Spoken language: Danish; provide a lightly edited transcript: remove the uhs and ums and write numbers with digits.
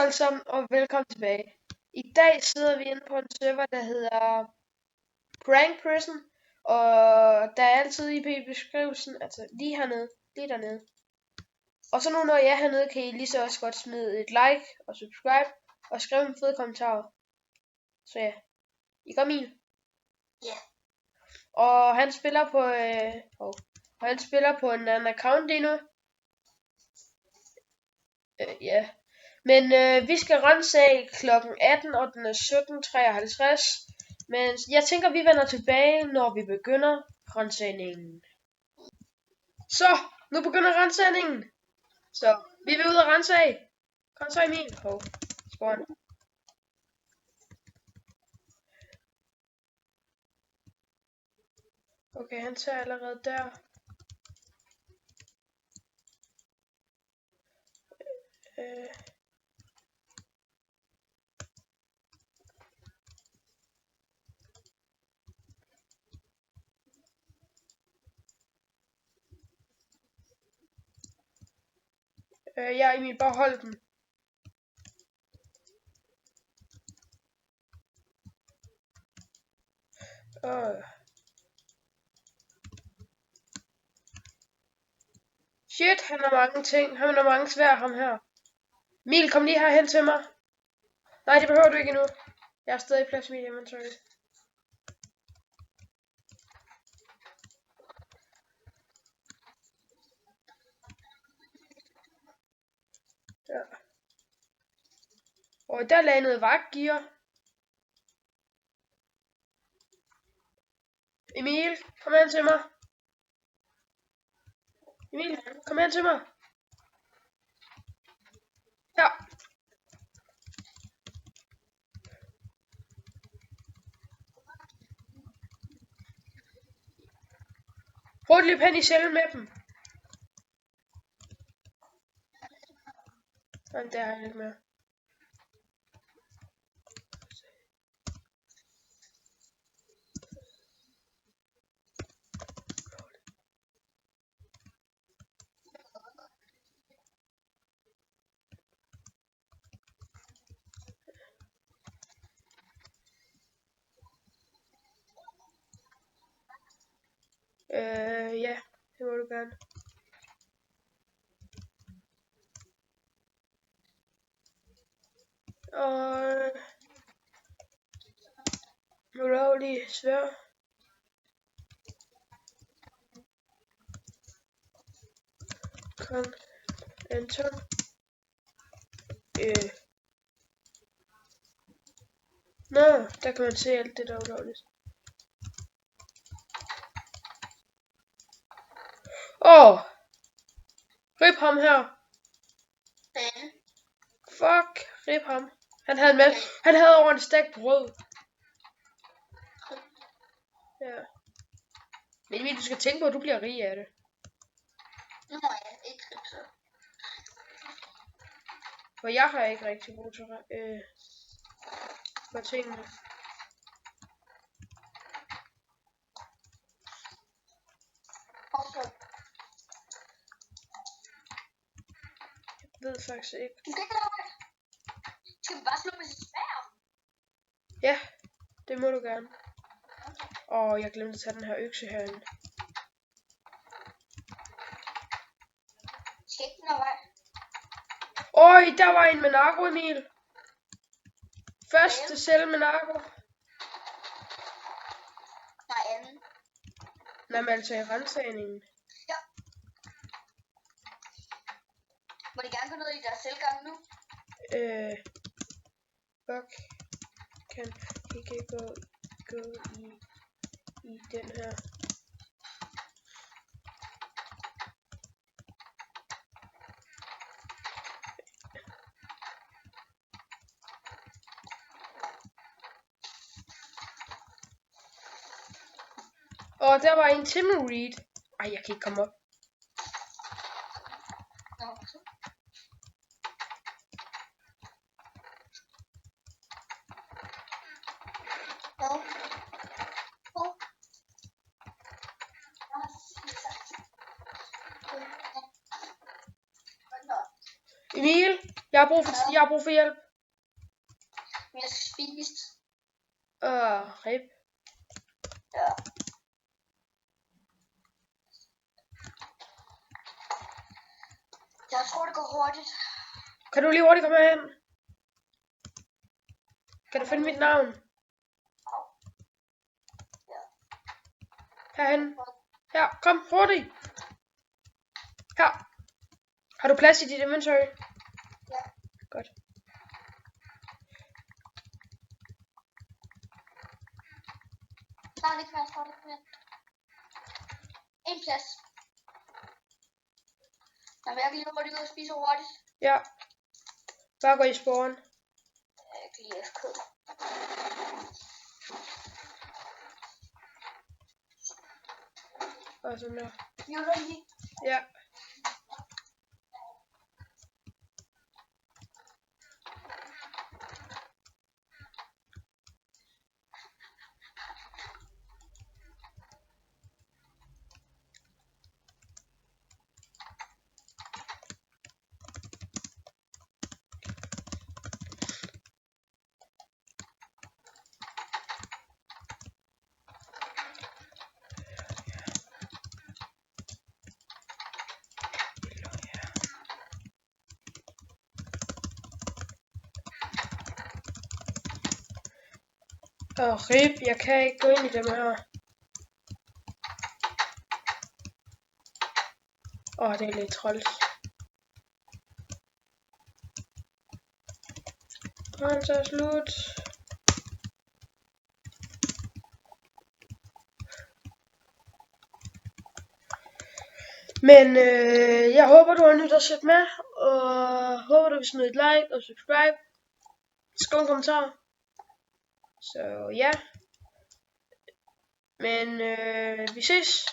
alle sammen, og velkommen tilbage. I dag sidder vi inde på en server, der hedder Prank Prison, og der er altid IP i beskrivelsen, altså lige hernede, lige dernede. Og så nu når jeg er hernede, kan I lige så også godt smide et like og subscribe, og skrive en fed kommentar. Så ja, I går min. Ja. Og han spiller på, en anden account lige nu. Ja. Men vi skal ransage klokken 18, og den er 17:53. Men jeg tænker, vi vender tilbage, når vi begynder ransagningen. Så, nu begynder ransagningen. Så, vi vil ud og ransage. Kom så Emil. Spawn. Okay, han tager allerede der. Ja, Emil, bare hold den. Shit, han har mange ting. Han har mange svær, ham her. Emil, kom lige herhen til mig. Nej, det behøver du ikke endnu. Jeg har stadig plads i mit inventory. Ja. Og der lagde noget vagtgear. Emil, kom hen til mig. Emil, kom hen til mig. Ja. Hurtigt løb hen i cellen med dem. Nej, der har jeg ikke mere. Ja, det må du gerne. Og ulovlig svær. Kon enter. Nå, der kan man se alt det der er ulovligt. Rip ham her. Fuck, rip ham. Han havde over en stak brød. Ja. Men Emil, du skal tænke på, at du bliver rig af det. Nu må jeg ikke så. For jeg har ikke rigtig brug til for tingene. Okay. Jeg ved faktisk ikke. Du kan ikke lade det. Skal vi bare slå med sit sværd? Ja, det må du gerne. Jeg glemte at tage den her økse herinde. Tjek den af vej. Der var en med narko, Emil. Første celle med narko. Nej, anden. Nej, men altså i ransagningen. Ja. Må de gerne gå ned i deres selvgang nu? Fuck. Kan ikke gå i den her. Der var en Timmy Reed. Ej, jeg kan ikke komme op. Emil, Jeg har brug for hjælp. Men jeg skal spise. Rip. Ja. Jeg tror, det går hurtigt. Kan du lige hurtigt komme herhen? Kan du finde mit navn? Ja. Herhen. Her, kom hurtigt. Her. Har du plads i dit inventory? Ja. Godt. Der er lidt mere. En plads. Jamen, jeg kan lige hurtigt ud og spise hurtigt. Ja. Bare gå i spawn. Jeg kan lige FK. Og sådan der. Hjælper lige. Ja. Rip, jeg kan ikke gå ind i dem her. Det er lidt træls. Han så slut. Men jeg håber du har nydt at sætte med, og håber du vil smide et like og subscribe. Skriv en kommentar. Så ja. Men vi ses.